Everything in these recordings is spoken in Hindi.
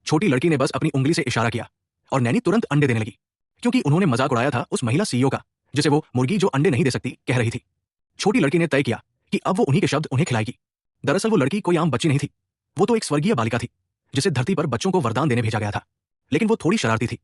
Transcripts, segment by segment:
छोटी लड़की ने बस अपनी उंगली से इशारा किया और नैनी तुरंत अंडे देने लगी, क्योंकि उन्होंने मजाक उड़ाया था उस महिला सीईओ का, जिसे वो मुर्गी जो अंडे नहीं दे सकती कह रही थी। छोटी लड़की ने तय किया कि अब वो उन्हीं के शब्द उन्हें खिलाएगी। दरअसल वो लड़की कोई आम बच्ची नहीं थी, वो तो एक स्वर्गीय बालिका थी, जिसे धरती पर बच्चों को वरदान देने भेजा गया था। लेकिन वो थोड़ी शरारती थी।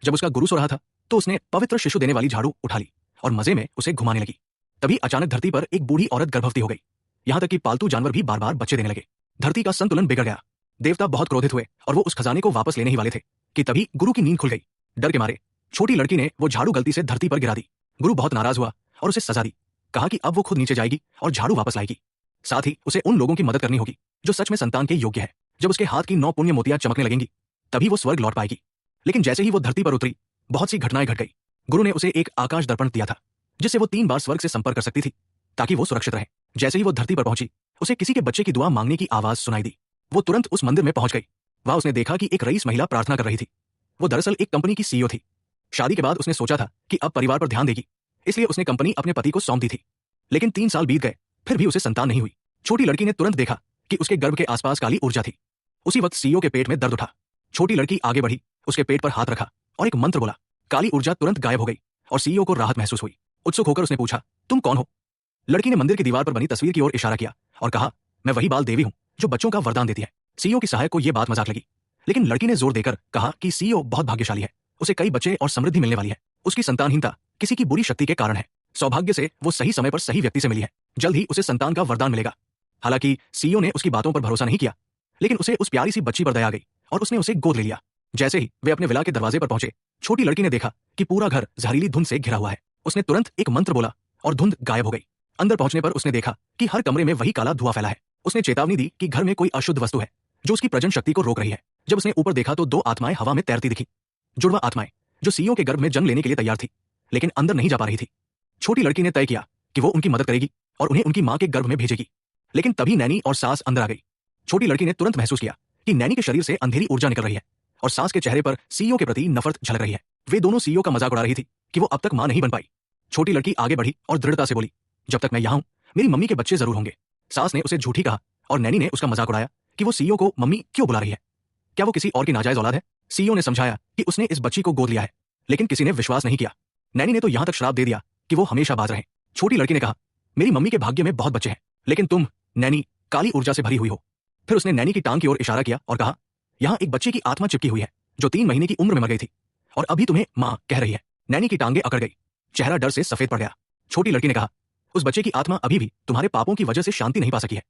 जब उसका गुरु सो रहा था तो उसने पवित्र शिशु देने वाली झाड़ू उठा ली और मजे में उसे घुमाने लगी। तभी अचानक धरती पर एक बूढ़ी औरत गर्भवती हो गई। यहां तक कि पालतू जानवर भी बार बार बच्चे देने लगे। धरती का संतुलन बिगड़ गया। देवता बहुत क्रोधित हुए और वो उस खजाने को वापस लेने ही वाले थे कि तभी गुरु की नींद खुल गई। डर के मारे छोटी लड़की ने वो झाड़ू गलती से धरती पर गिरा दी। गुरु बहुत नाराज हुआ और उसे सजा दी। कहा कि अब वो खुद नीचे जाएगी और झाड़ू वापस लाएगी। साथ ही उसे उन लोगों की मदद करनी होगी जो सच में संतान के योग्य है। जब उसके हाथ की 9 पुण्य मोतियां चमकने लगेंगी तभी वो स्वर्ग लौट पाएगी। लेकिन जैसे ही वो धरती पर उतरी, बहुत सी घटनाएं घट गई। गुरु ने उसे एक आकाश दर्पण दिया था, जिससे वो 3 बार स्वर्ग से संपर्क कर सकती थी, ताकि वो सुरक्षित रहे। जैसे ही वो धरती पर पहुंची, उसे किसी के बच्चे की दुआ मांगने की आवाज सुनाई दी। वो तुरंत उस मंदिर में पहुंच गई। वहां उसने देखा कि एक रईस महिला प्रार्थना कर रही थी। वो दरअसल एक कंपनी की सीईओ थी। शादी के बाद उसने सोचा था कि अब परिवार पर ध्यान देगी, इसलिए उसने कंपनी अपने पति को सौंप दी थी। लेकिन 3 साल बीत गए, फिर भी उसे संतान नहीं हुई। छोटी लड़की ने तुरंत देखा कि उसके गर्भ के आसपास काली ऊर्जा थी। उसी वक्त सीईओ के पेट में दर्द उठा। छोटी लड़की आगे बढ़ी, उसके पेट पर हाथ रखा और एक मंत्र बोला। काली ऊर्जा तुरंत गायब हो गई और सीईओ को राहत महसूस हुई। उत्सुक होकर उसने पूछा, तुम कौन हो? लड़की ने मंदिर की दीवार पर बनी तस्वीर की ओर इशारा किया और कहा, मैं वही बाल देवी हूं जो बच्चों का वरदान देती है। सीईओ की सहायक को यह बात मजाक लगी, लेकिन लड़की ने जोर देकर कहा कि सीईओ बहुत भाग्यशाली है, उसे कई बच्चे और समृद्धि मिलने वाली है। उसकी संतानहीनता किसी की बुरी शक्ति के कारण है। सौभाग्य से वो सही समय पर सही व्यक्ति से मिली है। जल्द ही उसे संतान का वरदान मिलेगा। हालांकि सीईओ ने उसकी बातों पर भरोसा नहीं किया, लेकिन उसे उस प्यारी सी बच्ची पर दया आ गई और उसने उसे गोद ले लिया। जैसे ही वे अपने विला के दरवाजे पर पहुंचे, छोटी लड़की ने देखा कि पूरा घर जहरीली धुंध से घिरा हुआ है। उसने तुरंत एक मंत्र बोला और धुंध गायब हो गई। अंदर पहुंचने पर उसने देखा कि हर कमरे में वही काला धुआं फैला है। उसने चेतावनी दी कि घर में कोई अशुद्ध वस्तु है जो उसकी प्रजनन शक्ति को रोक रही है। जब उसने ऊपर देखा तो 2 आत्माएं हवा में तैरती दिखी। जुड़वा आत्माएं जो सीईओ के गर्भ में जन्म लेने के लिए तैयार थी, लेकिन अंदर नहीं जा पा रही थी। छोटी लड़की ने तय किया कि वो उनकी मदद करेगी और उन्हें उनकी मां के गर्भ में भेजेगी। लेकिन तभी नैनी और सास अंदर आ गई। छोटी लड़की ने तुरंत महसूस किया कि नैनी के शरीर से अंधेरी ऊर्जा निकल रही है और सास के चेहरे पर सीईओ के प्रति नफरत झलक रही है। वे दोनों सीईओ का मजाक उड़ा रही थी कि वो अब तक मां नहीं बन पाई। छोटी लड़की आगे बढ़ी और दृढ़ता से बोली, जब तक मैं यहां हूं, मेरी मम्मी के बच्चे जरूर होंगे। सास ने उसे झूठी कहा और नैनी ने उसका मजाक उड़ाया कि वो सीईओ को मम्मी क्यों बुला रही है, क्या वो किसी और की नाजायज औलाद है। सीईओ ने समझाया कि उसने इस बच्ची को गोद लिया है, लेकिन किसी ने विश्वास नहीं किया। नैनी ने तो यहां तक श्राप दे दिया कि वो हमेशा बाज रहे। छोटी लड़की ने कहा, मेरी मम्मी के भाग्य में बहुत बच्चे हैं, लेकिन तुम नैनी काली ऊर्जा से भरी हुई हो। फिर उसने नैनी की टांग की ओर इशारा किया और कहा, यहां एक बच्चे की आत्मा चिपकी हुई है जो 3 महीने की उम्र में मर गई थी और अभी तुम्हें मां कह रही है। नैनी की टांगे अकड़ गई, चेहरा डर से सफेद पड़ गया। छोटी लड़की ने कहा, उस बच्चे की आत्मा अभी भी तुम्हारे पापों की वजह से शांति नहीं पा सकी है।